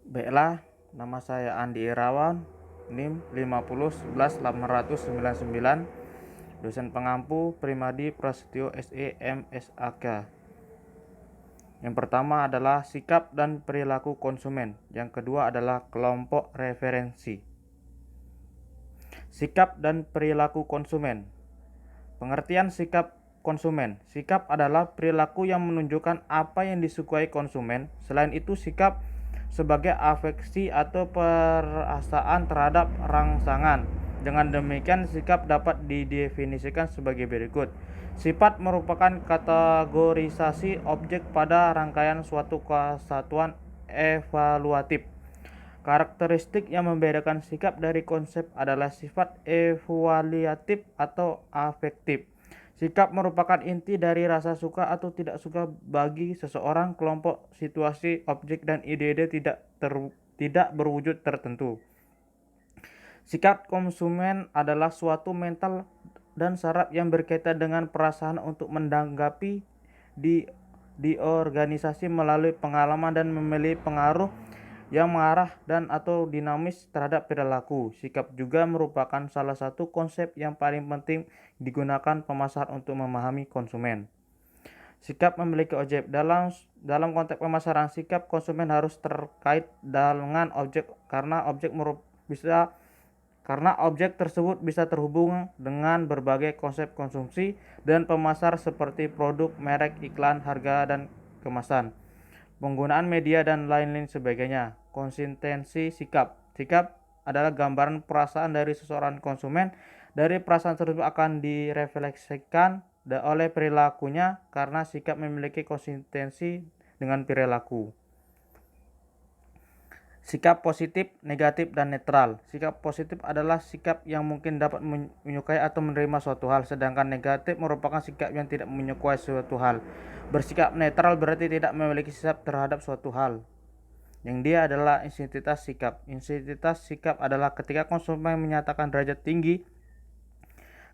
Baiklah, nama saya Andi Irawan, NIM 50111899, dosen pengampu Primadi Prasetyo SE MSAK. Yang pertama adalah sikap dan perilaku konsumen. Yang kedua adalah kelompok referensi. Sikap dan perilaku konsumen. Pengertian sikap konsumen. Sikap adalah perilaku yang menunjukkan apa yang disukai konsumen. Selain itu, sikap sebagai afeksi atau perasaan terhadap rangsangan. Dengan demikian, sikap dapat didefinisikan sebagai berikut. Sifat merupakan kategorisasi objek pada rangkaian suatu kesatuan evaluatif. Karakteristik yang membedakan sikap dari konsep adalah sifat evaluatif atau afektif. Sikap merupakan inti dari rasa suka atau tidak suka bagi seseorang, kelompok, situasi, objek, dan ide-ide tidak berwujud tertentu. Sikap konsumen adalah suatu mental dan saraf yang berkaitan dengan perasaan untuk menanggapi di organisasi melalui pengalaman dan memilih pengaruh yang mengarah dan atau dinamis terhadap perilaku. Sikap juga merupakan salah satu konsep yang paling penting digunakan pemasaran untuk memahami konsumen. Sikap memiliki objek. Dalam konteks pemasaran, sikap konsumen harus terkait dengan objek karena objek tersebut bisa terhubung dengan berbagai konsep konsumsi dan pemasar seperti produk, merek, iklan, harga, dan kemasan, penggunaan media, dan lain-lain sebagainya. Konsistensi sikap. Sikap adalah gambaran perasaan dari seseorang konsumen. Dari perasaan tersebut akan direfleksikan oleh perilakunya karena sikap memiliki konsistensi dengan perilaku. Sikap positif, negatif, dan netral. Sikap positif adalah sikap yang mungkin dapat menyukai atau menerima suatu hal, sedangkan negatif merupakan sikap yang tidak menyukai suatu hal. Bersikap netral berarti tidak memiliki sikap terhadap suatu hal. Yang dia adalah intensitas sikap. Intensitas sikap adalah ketika konsumen menyatakan derajat tinggi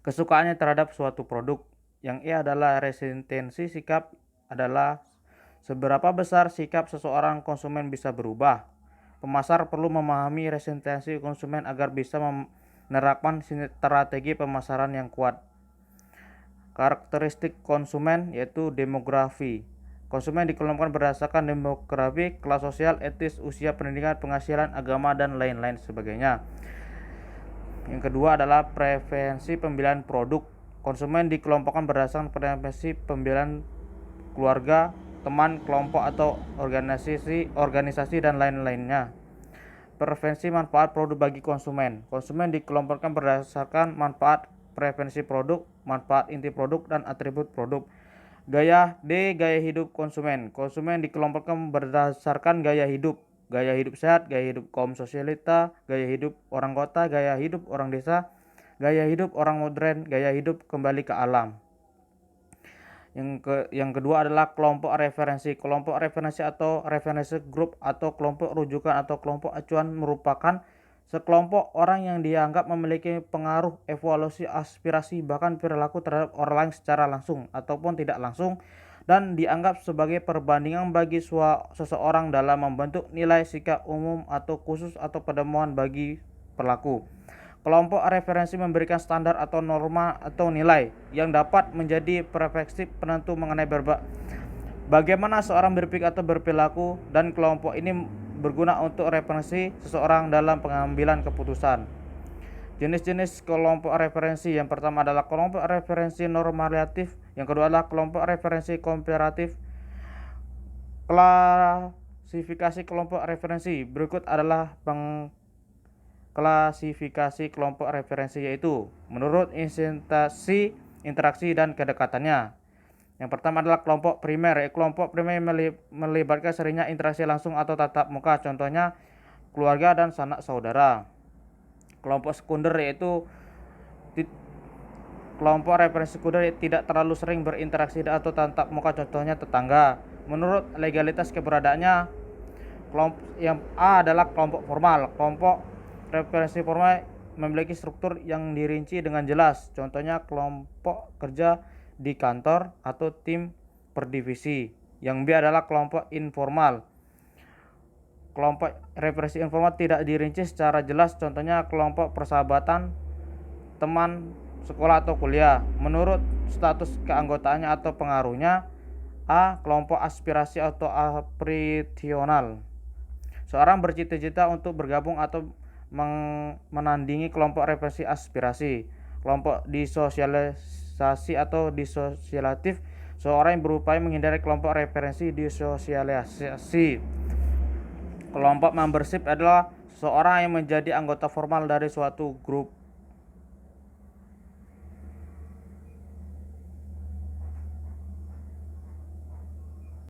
kesukaannya terhadap suatu produk. Yang adalah resistensi sikap adalah seberapa besar sikap seseorang konsumen bisa berubah. Pemasar perlu memahami resistensi konsumen agar bisa menerapkan strategi pemasaran yang kuat. Karakteristik konsumen yaitu demografi. Konsumen dikelompokkan berdasarkan demografi, kelas sosial, etis, usia, pendidikan, penghasilan, agama, dan lain-lain sebagainya. Yang kedua adalah preferensi pemilihan produk. Konsumen dikelompokkan berdasarkan preferensi pemilihan keluarga, teman, kelompok, atau organisasi dan lain-lainnya. Preferensi manfaat produk bagi konsumen. Konsumen dikelompokkan berdasarkan manfaat, preferensi produk, manfaat inti produk, dan atribut produk. Gaya hidup konsumen. Konsumen dikelompokkan berdasarkan gaya hidup sehat, gaya hidup kaum sosialita, gaya hidup orang kota, gaya hidup orang desa, gaya hidup orang modern, gaya hidup kembali ke alam. Yang kedua adalah kelompok referensi. Kelompok referensi atau referensi group atau kelompok rujukan atau kelompok acuan merupakan sekelompok orang yang dianggap memiliki pengaruh, evaluasi, aspirasi, bahkan perilaku terhadap orang lain secara langsung ataupun tidak langsung, dan dianggap sebagai perbandingan bagi seseorang dalam membentuk nilai sikap umum atau khusus atau pedoman bagi perilaku. Kelompok referensi memberikan standar atau norma atau nilai yang dapat menjadi preferensi penentu mengenai bagaimana seorang berpikir atau berperilaku, dan kelompok ini berguna untuk referensi seseorang dalam pengambilan keputusan. Jenis-jenis kelompok referensi. Yang pertama adalah kelompok referensi normatif, yang kedua adalah kelompok referensi komparatif. Klasifikasi kelompok referensi berikut adalah klasifikasi kelompok referensi, yaitu menurut interaksi dan kedekatannya. Yang pertama adalah kelompok primer. Kelompok primer melibatkan seringnya interaksi langsung atau tatap muka, contohnya keluarga dan sanak saudara. Kelompok sekunder yaitu kelompok referensi sekunder tidak terlalu sering berinteraksi atau tatap muka, contohnya tetangga. Menurut legalitas keberadaannya, kelompok yang A adalah kelompok formal. Kelompok referensi formal memiliki struktur yang dirinci dengan jelas, contohnya kelompok kerja di kantor atau tim per divisi. Yang B adalah kelompok informal. Kelompok referensi informal tidak dirinci secara jelas, contohnya kelompok persahabatan, teman sekolah atau kuliah. Menurut status keanggotaannya atau pengaruhnya. A. Kelompok aspirasi atau aspirasional. Seorang bercita-cita untuk bergabung atau menandingi kelompok referensi aspirasi. Kelompok disosialisasi atau disosialatif. Seorang yang berupaya menghindari kelompok referensi disosialisasi. Kelompok membership adalah seseorang yang menjadi anggota formal dari suatu grup.